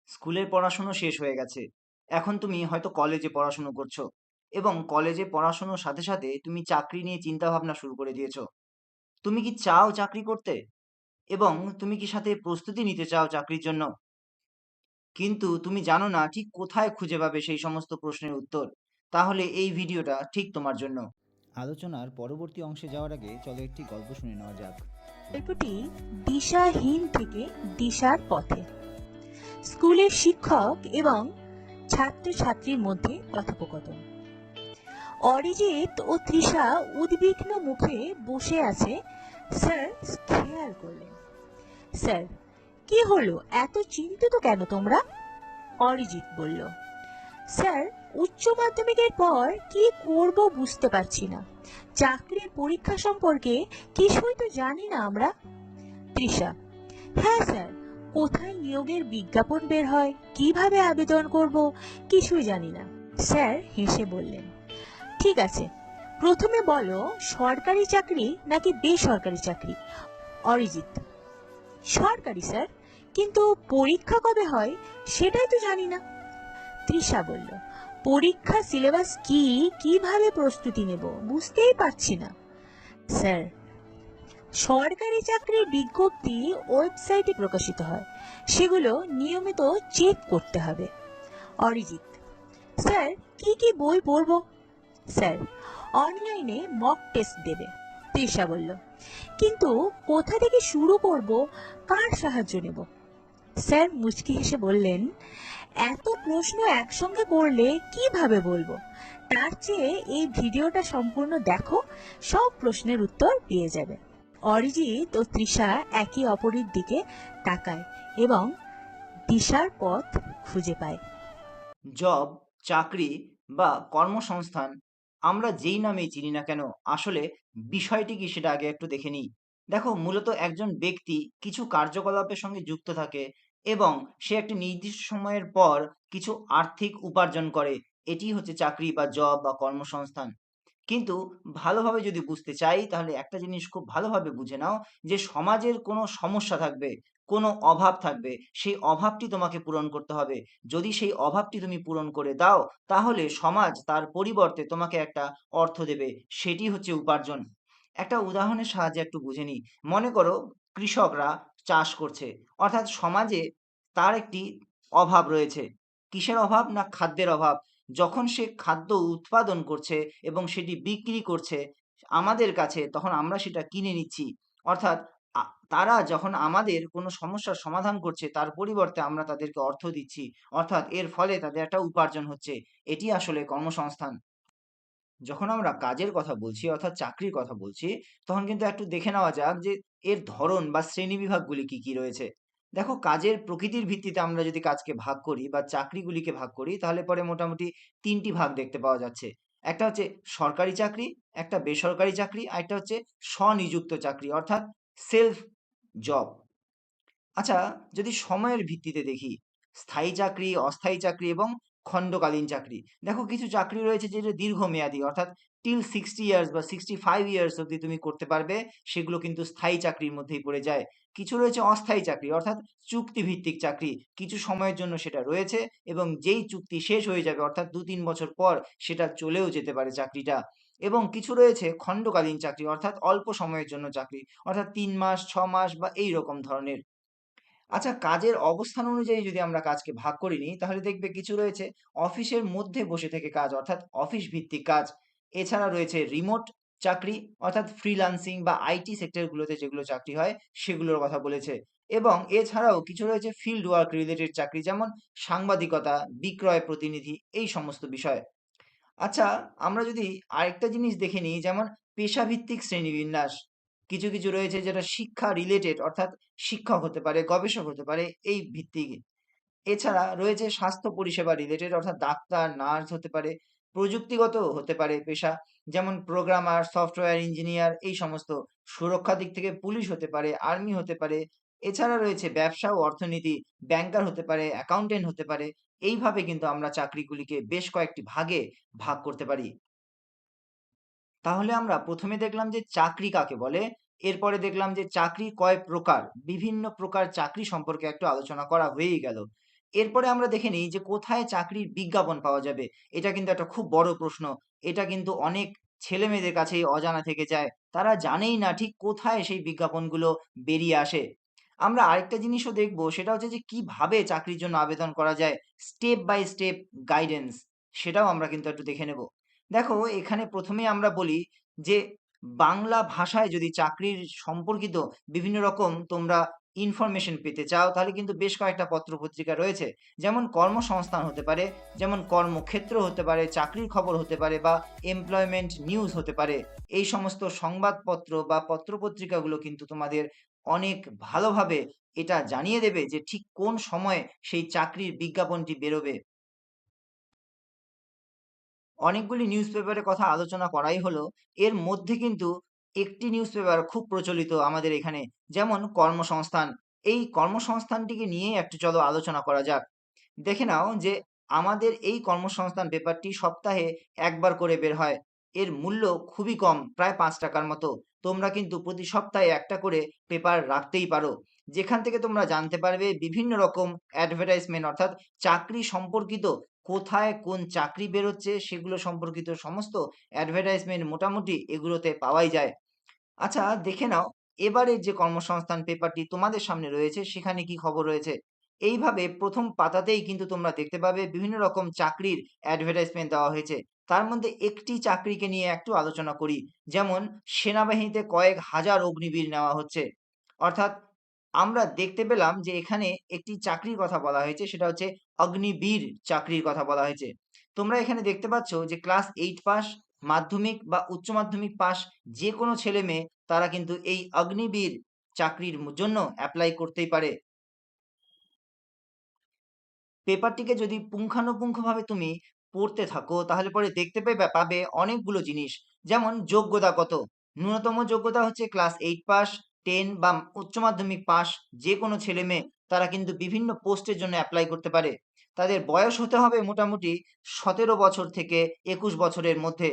স্কুলের পড়াশুনো শেষ হয়ে গেছে। এখন তুমি হয়তো কলেজে পড়াশুনো করছো এবং কলেজে পড়াশুনোর সাথে সাথে তুমি চাকরি নিয়ে চিন্তা ভাবনা শুরু করে দিয়েছো। তুমি কি চাও চাকরি করতে? এবং তুমি কি সাথে প্রস্তুতি নিতে চাও চাকরির জন্য? কিন্তু তুমি জানো না ঠিক কোথায় খুঁজে পাবে সেই সমস্ত প্রশ্নের উত্তর। তাহলে এই ভিডিওটা ঠিক তোমার জন্য। আলোচনার পরবর্তী অংশে যাওয়ার আগে চলো একটি গল্প শুনে নেওয়া যাক। গল্পটি দিশাহীন থেকে দিশার পথে। স্কুলের শিক্ষক এবং ছাত্রছাত্রীর মধ্যে কথোপকথন। অরিজিৎ ও তৃষা উদ্বিগ্ন মুখে বসে আছে। স্যার খেয়াল করলেন। স্যার, কি হলো, এত চিন্তিত কেন তোমরা? অরিজিৎ বলল, স্যার, উচ্চ মাধ্যমিকের পর কি করব বুঝতে পারছি না। চাকরির পরীক্ষা সম্পর্কে কিছুই তো জানি না আমরা। তৃষা, হ্যাঁ স্যার, কোথায় নিয়োগের বিজ্ঞাপন বের হয়, কিভাবে আবেদন করব, কিছুই জানি না। স্যার হেসে বললেন, ঠিক আছে, প্রথমে বলো সরকারি চাকরি নাকি বেসরকারি চাকরি? অরিজিৎ, সরকারি স্যার, কিন্তু পরীক্ষা কবে হয় সেটাই তো জানি না। তৃষা বলল, পরীক্ষা সিলেবাস কি, কিভাবে প্রস্তুতি নেব বুঝতেই পারছি না। স্যার, সরকারি চাকরির বিজ্ঞপ্তি ওয়েবসাইটে প্রকাশিত হয়, সেগুলো নিয়মিত চেক করতে হবে। অরিজিৎ, স্যার, কি কি বই পড়ব? স্যার, অনলাইনে মক টেস্ট দেবে। তৃষা বলল, কিন্তু কোথা থেকে শুরু করব, কার সাহায্য নেব? স্যার মুচকি হেসে বললেন, এত প্রশ্ন একসঙ্গে করলে কিভাবে বলবো, তার চেয়ে এই ভিডিওটা সম্পূর্ণ দেখো, সব প্রশ্নের উত্তর পেয়ে যাবে। অরিজিৎ ও তৃষা একে অপরের দিকে তাকায় এবং দিশার পথ খুঁজে পায়। জব, চাকরি বা কর্মসংস্থান আমরা যেই নামেই চিনি না কেন, আসলে বিষয়টি কি সেটা আগে একটু দেখে নিই। দেখো, মূলত একজন ব্যক্তি কিছু কার্যকলাপের সঙ্গে যুক্ত থাকে এবং সে একটি নির্দিষ্ট সময়ের পর কিছু আর্থিক উপার্জন করে। এটি হচ্ছে চাকরি বা জব বা কর্মসংস্থান। কিন্তু ভালোভাবে যদি বুঝতে চাই তাহলে একটা জিনিস খুব ভালোভাবে বুঝে নাও, যে সমাজের কোনো সমস্যা থাকবে, কোনো অভাব থাকবে, সেই অভাবটি তোমাকে পূরণ করতে হবে। যদি সেই অভাবটি তুমি পূরণ করে দাও, তাহলে সমাজ তার পরিবর্তে তোমাকে একটা অর্থ দেবে, সেটি হচ্ছে উপার্জন। একটা উদাহরণের সাহায্যে একটু বুঝে নিই। মনে করো কৃষকরা চাষ করছে, অর্থাৎ সমাজে তার একটি অভাব রয়েছে। কিসের অভাব? না খাদ্যের অভাব। যখন সে খাদ্য উৎপাদন করছে এবং সেটি বিক্রি করছে আমাদের কাছে, তখন আমরা সেটা কিনে নিচ্ছি। অর্থাৎ আ তারা যখন আমাদের কোনো সমস্যার সমাধান করছে, তার পরিবর্তে আমরা তাদেরকে অর্থ দিচ্ছি। অর্থাৎ এর ফলে তাদের একটা উপার্জন হচ্ছে। এটি আসলে কর্মসংস্থান। যখন আমরা কাজের কথা বলছি অর্থাৎ চাকরির কথা বলছি, তখন কিন্তু একটু দেখে নেওয়া যাক যে এর ধরন বা শ্রেণীবিভাগগুলি কি, কি রয়েছে। দেখো, কাজের প্রকৃতির ভিত্তিতে আমরা যদি কাজকে ভাগ করি বা চাকরিগুলিকে ভাগ করি, তাহলে পরে মোটামুটি ৩ টি ভাগ দেখতে পাওয়া যাচ্ছে। একটা হচ্ছে সরকারি চাকরি, একটা বেসরকারি চাকরি, আরেকটা হচ্ছে স্বনিযুক্ত চাকরি অর্থাৎ সেলফ জব। আচ্ছা, যদি সময়ের ভিত্তিতে দেখি, স্থায়ী চাকরি, অস্থায়ী চাকরি এবং খণ্ডকালীন চাকরি। দেখো, কিছু চাকরি রয়েছে যেটা দীর্ঘমেয়াদী, অর্থাৎ টিল 60 ইয়ার্স বা 65 ইয়ার্স অবধি তুমি করতে পারবে, সেগুলো কিন্তু স্থায়ী চাকরির মধ্যেই পড়ে যায়। কিছু রয়েছে অস্থায়ী চাকরি, অর্থাৎ চুক্তিভিত্তিক চাকরি। কিছু সময়ের জন্য সেটা রয়েছে এবং যেই চুক্তি শেষ হয়ে যাবে অর্থাৎ ২-৩ বছর পর সেটা চলেও যেতে পারে চাকরিটা। এবং কিছু রয়েছে খণ্ডকালীন চাকরি, অর্থাৎ অল্প সময়ের জন্য চাকরি, অর্থাৎ ৩ মাস, ৬ মাস বা এই রকম ধরনের। আচ্ছা, কাজের অবস্থান অনুযায়ী যদি আমরা কাজকে ভাগ করে নিই, তাহলে দেখবে কিছু রয়েছে অফিসের মধ্যে বসে থেকে কাজ, অর্থাৎ অফিস ভিত্তিক কাজ। এছাড়া রয়েছে রিমোট চাকরি, অর্থাৎ ফ্রিল্যান্সিং বা আইটি সেক্টরগুলোতে যেগুলো চাকরি হয় সেগুলোর কথা বলেছে। এবং এছাড়াও কিছু রয়েছে ফিল্ড ওয়ার্ক রিলেটেড চাকরি, যেমন সাংবাদিকতা, বিক্রয় প্রতিনিধি, এই সমস্ত বিষয়। আচ্ছা, আমরা যদি আরেকটা জিনিস দেখে নিই, যেমন পেশাভিত্তিক শ্রেণীবিন্যাস। কিছু, কিছু রয়েছে যেটা শিক্ষা রিলেটেড, অর্থাৎ শিক্ষক হতে পারে, গবেষক হতে পারে, এই ভিত্তিক। এছাড়া রয়েছে স্বাস্থ্য পরিষেবা রিলেটেড, অর্থাৎ ডাক্তার, নার্স হতে পারে। প্রযুক্তিগত হতে পারে পেশা, যেমন প্রোগ্রামার, সফটওয়্যার ইঞ্জিনিয়ার, এই সমস্ত। সুরক্ষার দিক থেকে পুলিশ হতে পারে, আর্মি হতে পারে। এছাড়া রয়েছে ব্যবসা ও অর্থনীতি, ব্যাংকার হতে পারে, অ্যাকাউন্টেন্ট হতে পারে। এইভাবে কিন্তু আমরা চাকরিগুলিকে বেশ কয়েকটি ভাগে ভাগ করতে পারি। তাহলে আমরা প্রথমে দেখলাম যে চাকরি কাকে বলে, এরপরে দেখলাম যে চাকরি কয় প্রকার, বিভিন্ন প্রকার চাকরি সম্পর্কে একটু আলোচনা করা হয়েই গেল। এরপরে আমরা দেখে নিই যে কোথায় চাকরির বিজ্ঞাপন পাওয়া যাবে। এটা কিন্তু একটা খুব বড় প্রশ্ন। এটা কিন্তু অনেক ছেলেমেয়েদের কাছেই অজানা থেকে যায়। তারা জানেই না ঠিক কোথায় সেই বিজ্ঞাপনগুলো বেরিয়ে আসে। আমরা আরেকটা জিনিসও দেখব, সেটা হচ্ছে যে কিভাবে চাকরির জন্য আবেদন করা যায়। স্টেপ বাই স্টেপ গাইডেন্স, সেটাও আমরা কিন্তু একটু দেখে নেব। দেখো, এখানে ১ম এই আমরা বলি যে বাংলা ভাষায় যদি চাকরির সম্পর্কিত বিভিন্ন রকম তোমরা ইনফরমেশন পেতে চাও, তাহলে কিন্তু বেশ কয়েকটা পত্র-পত্রিকা রয়েছে। যেমন কর্মসংস্থান হতে পারে, যেমন কর্মক্ষেত্র হতে পারে, চাকরির খবর হতে পারে বা এমপ্লয়মেন্ট নিউজ হতে পারে। এই সমস্ত সংবাদপত্র বা পত্র-পত্রিকাগুলো কিন্তু তোমাদের অনেক ভালোভাবে এটা জানিয়ে দেবে যে ঠিক কোন সময়ে সেই চাকরির বিজ্ঞাপনটি বেরোবে। অনেকগুলি নিউজপেপারের কথা আলোচনা করাই হলো। এর মধ্যে কিন্তু একটি নিউজপেপার খুব প্রচলিত আমাদের এখানে, যেমন কর্মসংস্থান। এই কর্মসংস্থানটিকে নিয়েই একটু চলো আলোচনা করা যাক। দেখে নাও যে আমাদের এই কর্মসংস্থান পেপারটি সপ্তাহে ১ বার করে বের হয়। এর মূল্য খুবই কম, প্রায় ৳৫ মতো। তোমরা কিন্তু প্রতি সপ্তাহে একটা করে পেপার রাখতেই পারো। যেখান থেকে তোমরা জানতে পারবে বিভিন্ন রকম অ্যাডভার্টাইজমেন্ট, অর্থাৎ চাকরি সম্পর্কিত কোথায় কোন চাকরি বেরোচ্ছে সেগুলো সম্পর্কিত সমস্ত অ্যাডভার্টাইজমেন্ট মোটামুটি এগুলোতে পাওয়াই যায়। আচ্ছা, দেখে নাও এবারের যে কর্মসংস্থান পেপারটি তোমাদের সামনে রয়েছে সেখানে কি খবর রয়েছে। এইভাবে ১ম পাতাতেই কিন্তু তোমরা দেখতে পাবে বিভিন্ন রকম চাকরির অ্যাডভার্টাইজমেন্ট দেওয়া হয়েছে। তার মধ্যে একটি চাকরিকে নিয়ে একটু আলোচনা করি। যেমন সেনাবাহিনীতে কয়েক হাজার অগ্নিবীর নেওয়া হচ্ছে। অর্থাৎ আমরা দেখতে পেলাম যে এখানে একটি চাকরির কথা বলা হয়েছে, সেটা হচ্ছে অগ্নিবীর চাকরির কথা বলা হয়েছে। তোমরা এখানে দেখতে পাচ্ছ যে ক্লাস 8 পাস, মাধ্যমিক বা উচ্চ মাধ্যমিক পাস যেকোনো ছেলেমেয়ে তারা কিন্তু এই অগ্নিবীর চাকরির জন্য এপ্লাই করতেই পারে। পেপারটিকে যদি পুঙ্খানুপুঙ্খভাবে তুমি পড়তে থাকো, তাহলে পরে দেখতে পাবে অনেকগুলো জিনিস। যেমন যোগ্যতা কত? ন্যূনতম যোগ্যতা হচ্ছে ক্লাস 8 পাস, 10 বা উচ্চ মাধ্যমিক পাস যেকোনো ছেলেমেয়ে তারা কিন্তু বিভিন্ন পোস্টের জন্য এপ্লাই করতে পারে। তাদের বয়স হতে হবে মোটামুটি ১৭ বছর থেকে ২১ বছরের মধ্যে।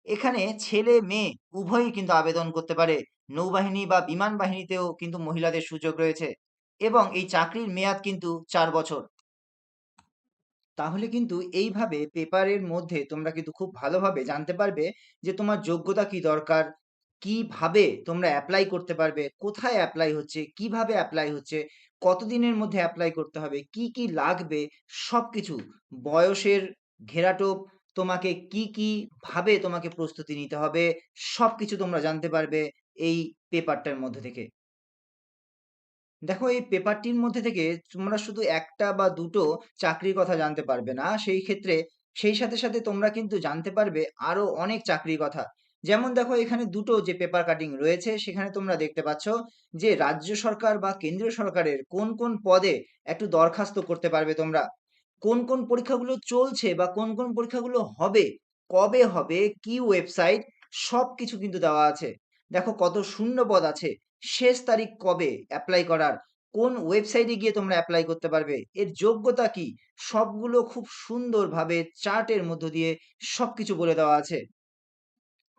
এখানে ছেলে-মেয়ে উভয়ই কিন্তু আবেদন করতে পারে। নৌবাহিনী বা বিমান বাহিনীতেও কিন্তু মহিলাদের সুযোগ রয়েছে এবং এই চাকরির মেয়াদ কিন্তু ৪ বছর। তাহলে কিন্তু এইভাবে পেপারের মধ্যে তোমরা কিন্তু খুব ভালোভাবে জানতে পারবে যে তোমার যোগ্যতা কি দরকার, কিভাবে তোমরা অ্যাপ্লাই করতে পারবে, কোথায় অ্যাপ্লাই হচ্ছে, কিভাবে অ্যাপ্লাই হচ্ছে, কতদিনের মধ্যে অ্যাপ্লাই করতে হবে, কি কি লাগবে, সবকিছু। বয়সের ঘেরাটোপ, তোমাকে কি কি ভাবে তোমাকে প্রস্তুতি নিতে হবে, সবকিছু তোমরা জানতে পারবে এই পেপারটার মধ্যে থেকে। দেখো, এই পেপারটির মধ্যে থেকে তোমরা শুধু ১ টা বা ২ টো চাকরির কথা জানতে পারবে না। সেই সাথে, সাথে তোমরা কিন্তু জানতে পারবে আরো অনেক চাকরির কথা। যেমন দেখো, এখানে ২ টো যে পেপার কাটিং রয়েছে সেখানে তোমরা দেখতে পাচ্ছ যে রাজ্য সরকার বা কেন্দ্রীয় সরকারের কোন, কোন পদে একটু দরখাস্ত করতে পারবে তোমরা। কোন, কোন পরীক্ষাগুলো চলছে বা কোন, কোন পরীক্ষাগুলো হবে, কবে হবে, কি ওয়েবসাইট, সবকিছু কিন্তু দেওয়া আছে। দেখো কত শূন্য পদ আছে, শেষ তারিখ কবে এপ্লাই করার, কোন ওয়েবসাইটে গিয়ে তোমরা এপ্লাই করতে পারবে, এর যোগ্যতা কি, সবগুলো খুব সুন্দরভাবে চার্টের মধ্য দিয়ে সবকিছু বলে দেওয়া আছে।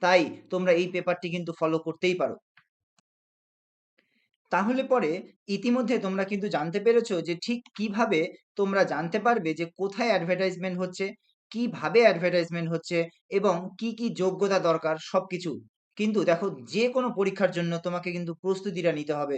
তাই তোমরা এই পেপারটি কিন্তু ফলো করতেই পারো। তাহলে পরে ইতিমধ্যে তোমরা কিন্তু জানতে পেরেছো যে ঠিক কিভাবে তোমরা জানতে পারবে যে কোথায় অ্যাডভার্টাইজমেন্ট হচ্ছে, কিভাবে অ্যাডভার্টাইজমেন্ট হচ্ছে এবং কি, কি যোগ্যতা দরকার সবকিছু। কিন্তু দেখো, যে কোনো পরীক্ষার জন্য তোমাকে কিন্তু প্রস্তুতিটা নিতে হবে।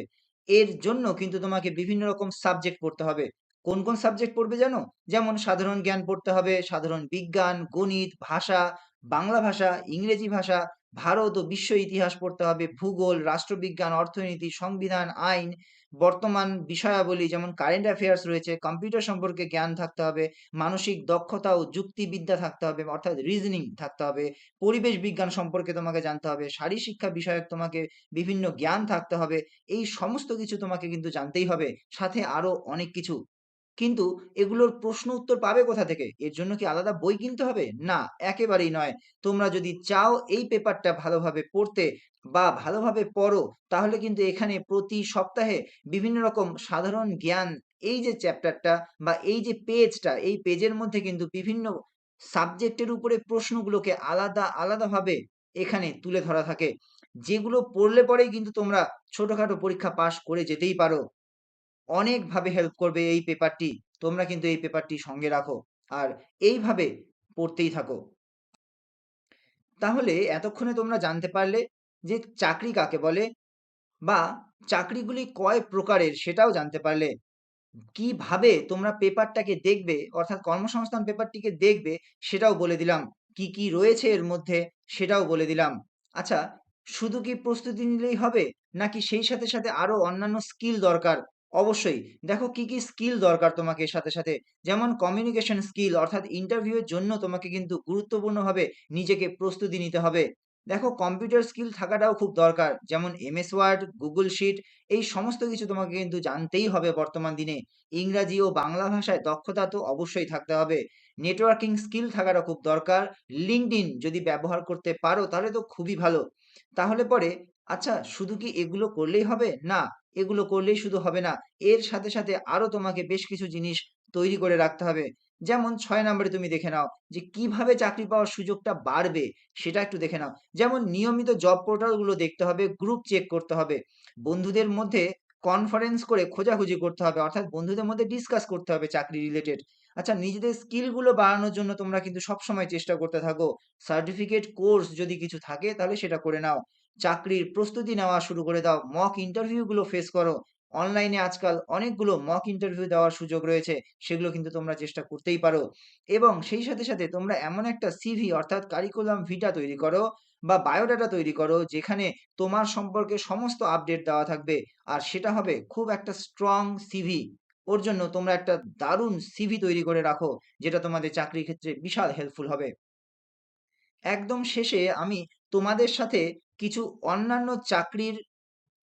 এর জন্য কিন্তু তোমাকে বিভিন্ন রকম সাবজেক্ট পড়তে হবে। কোন, কোন সাবজেক্ট পড়বে জানো? যেমন সাধারণ জ্ঞান পড়তে হবে, সাধারণ বিজ্ঞান, গণিত, ভাষা, বাংলা ভাষা, ইংরেজি ভাষা, ভারত ও বিশ্ব ইতিহাস পড়তে হবে, ভূগোল, রাষ্ট্রবিজ্ঞান, অর্থনীতি, সংবিধান, আইন, বর্তমান বিষয়াবলী যেমন কারেন্ট অ্যাফেয়ার্স রয়েছে, কম্পিউটার সম্পর্কে জ্ঞান থাকতে হবে, মানসিক দক্ষতা ও যুক্তিবিদ্যা থাকতে হবে, অর্থাৎ রিজনিং থাকতে হবে, পরিবেশ বিজ্ঞান সম্পর্কে তোমাকে জানতে হবে, শারীরশিক্ষা বিষয়ক তোমাকে বিভিন্ন জ্ঞান থাকতে হবে। এই সমস্ত কিছু তোমাকে কিন্তু জানতেই হবে, সাথে আরো অনেক কিছু। কিন্তু এগুলোর প্রশ্ন উত্তর পাবে কোথা থেকে? এর জন্য কি আলাদা বই কিনতে হবে? না, একেবারেই নয়। তোমরা যদি চাও এই পেপারটা ভালোভাবে পড়তে বা ভালোভাবে পড়ো, তাহলে কিন্তু এখানে প্রতি সপ্তাহে বিভিন্ন রকম সাধারণ জ্ঞান, এই যে চ্যাপ্টারটা বা এই যে পেজটা, এই পেজের মধ্যে কিন্তু বিভিন্ন সাবজেক্টের উপরে প্রশ্নগুলোকে আলাদা, আলাদাভাবে এখানে তুলে ধরা থাকে। যেগুলো পড়লে পরেই কিন্তু তোমরা ছোটখাটো পরীক্ষা পাস করে যেতেই পারো। অনেকভাবে হেল্প করবে এই পেপারটি। তোমরা কিন্তু এই পেপারটি সঙ্গে রাখো আর এইভাবে পড়তেই থাকো। তাহলে এতক্ষণে তোমরা জানতে পারলে যে চাকরি কাকে বলে বা চাকরিগুলি কয় প্রকারের সেটাও জানতে পারলে। কিভাবে তোমরা পেপারটাকে দেখবে অর্থাৎ কর্মসংস্থান পেপারটিকে দেখবে সেটাও বলে দিলাম। কি, কি রয়েছে এর মধ্যে সেটাও বলে দিলাম। আচ্ছা, শুধু কি প্রস্তুতি নিলেই হবে? নাকি সেই সাথে, সাথে আরো অন্যান্য স্কিল দরকার? অবশ্যই। দেখো কি, কি স্কিল দরকার তোমাকে এর সাথে, সাথে। যেমন কমিউনিকেশন স্কিল অর্থাৎ ইন্টারভিউ এর জন্য তোমাকে কিন্তু গুরুত্বপূর্ণভাবে নিজেকে প্রস্তুতি নিতে হবে। দেখো কম্পিউটার স্কিল থাকাটাও খুব দরকার। যেমন এমএস ওয়ার্ড, গুগল শিট এই সমস্ত কিছু তোমাকে কিন্তু জানতেই হবে বর্তমান দিনে। ইংরাজি ও বাংলা ভাষায় দক্ষতা তো অবশ্যই থাকতে হবে। নেটওয়ার্কিং স্কিল থাকাটা খুব দরকার। লিঙ্কডইন যদি ব্যবহার করতে পারো তাহলে তো খুবই ভালো। তাহলে পরে আচ্ছা শুধু কি এগুলো করলেই হবে? না, এগুলো করলেই শুধু হবে না। এর সাথে, সাথে আরো তোমাকে বেশ কিছু জিনিস তৈরি করে রাখতে হবে। যেমন ৬ নম্বরে তুমি দেখে নাও যে কিভাবে চাকরি পাওয়ার সুযোগটা বাড়বে সেটা একটু দেখে নাও। যেমন নিয়মিত জব পোর্টালগুলো দেখতে হবে, গ্রুপ চেক করতে হবে। বন্ধুদের মধ্যে কনফারেন্স করে খোঁজাখুঁজি করতে হবে অর্থাৎ বন্ধুদের মধ্যে ডিসকাস করতে হবে চাকরি রিলেটেড। আচ্ছা নিজেদের স্কিলগুলো বাড়ানোর জন্য তোমরা কিন্তু সবসময় চেষ্টা করতে থাকো। সার্টিফিকেট কোর্স যদি কিছু থাকে তাহলে সেটা করে নাও। চাকরির প্রস্তুতি নেওয়া শুরু করে দাও। মক ইন্টারভিউগুলো ফেস করো। অনলাইনে আজকাল অনেকগুলো মক ইন্টারভিউ দেওয়ার সুযোগ রয়েছে। সেগুলো কিন্তু তোমরা চেষ্টা করতেই পারো। এবং সেই সাথে, সাথে তোমরা এমন একটা সিভি অর্থাৎ কারিকুলাম ভিটা তৈরি করো বা বায়োডাটা তৈরি করো যেখানে তোমার সম্পর্কে সমস্ত আপডেট দেওয়া থাকবে। আর সেটা হবে খুব একটা স্ট্রং সিভি। ওর জন্য তোমরা একটা দারুণ সিভি তৈরি করে রাখো যেটা তোমাদের চাকরির ক্ষেত্রে বিশাল হেল্পফুল হবে। একদম শেষে আমি তোমাদের সাথে কিছু অন্যান্য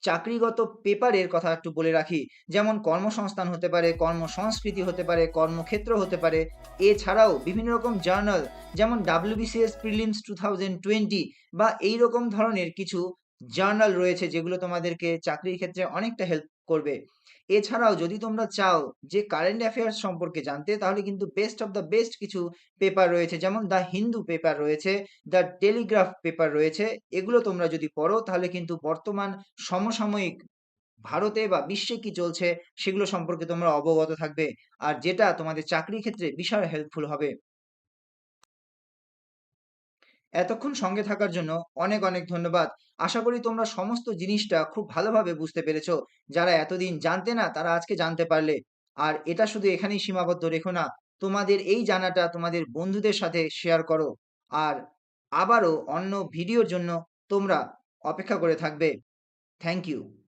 চাকরিগত পেপারের কথা একটু বলে রাখি। যেমন কর্মসংস্থান হতে পারে, কর্মসংস্কৃতি হতে পারে, কর্মক্ষেত্র হতে পারে। এছাড়াও বিভিন্ন রকম জার্নাল যেমন WBCS প্রিলিমস 2020 বা এই রকম ধরনের কিছু জার্নাল রয়েছে যেগুলো তোমাদেরকে চাকরির ক্ষেত্রে অনেকটা হেল্প করবে। এছাড়াও যদি তোমরা চাও যে কারেন্ট অ্যাফেয়ার্স সম্পর্কে জানতে তাহলে কিন্তু বেস্ট অফ দ্য বেস্ট কিছু পেপার রয়েছে যেমন দ্য হিন্দু পেপার রয়েছে, দ্য টেলিগ্রাফ পেপার রয়েছে। এগুলো তোমরা যদি পড়ো তাহলে কিন্তু বর্তমান সমসাময়িক ভারতে বা বিশ্বে কি চলছে সেগুলো সম্পর্কে তোমরা অবগত থাকবে। আর যেটা তোমাদের চাকরির ক্ষেত্রে বিশাল হেল্পফুল হবে। এতক্ষণ সঙ্গে থাকার জন্য অনেক অনেক ধন্যবাদ। আশা করি তোমরা সমস্ত জিনিসটা খুব ভালোভাবে বুঝতে পেরেছো। যারা এতদিন জানতে না তারা আজকে জানতে পারলে। আর এটা শুধু এখানেই সীমাবদ্ধ রেখো না। তোমাদের এই জানাটা তোমাদের বন্ধুদের সাথে শেয়ার করো। আর আবারও অন্য ভিডিওর জন্য তোমরা অপেক্ষা করে থাকবে। Thank you.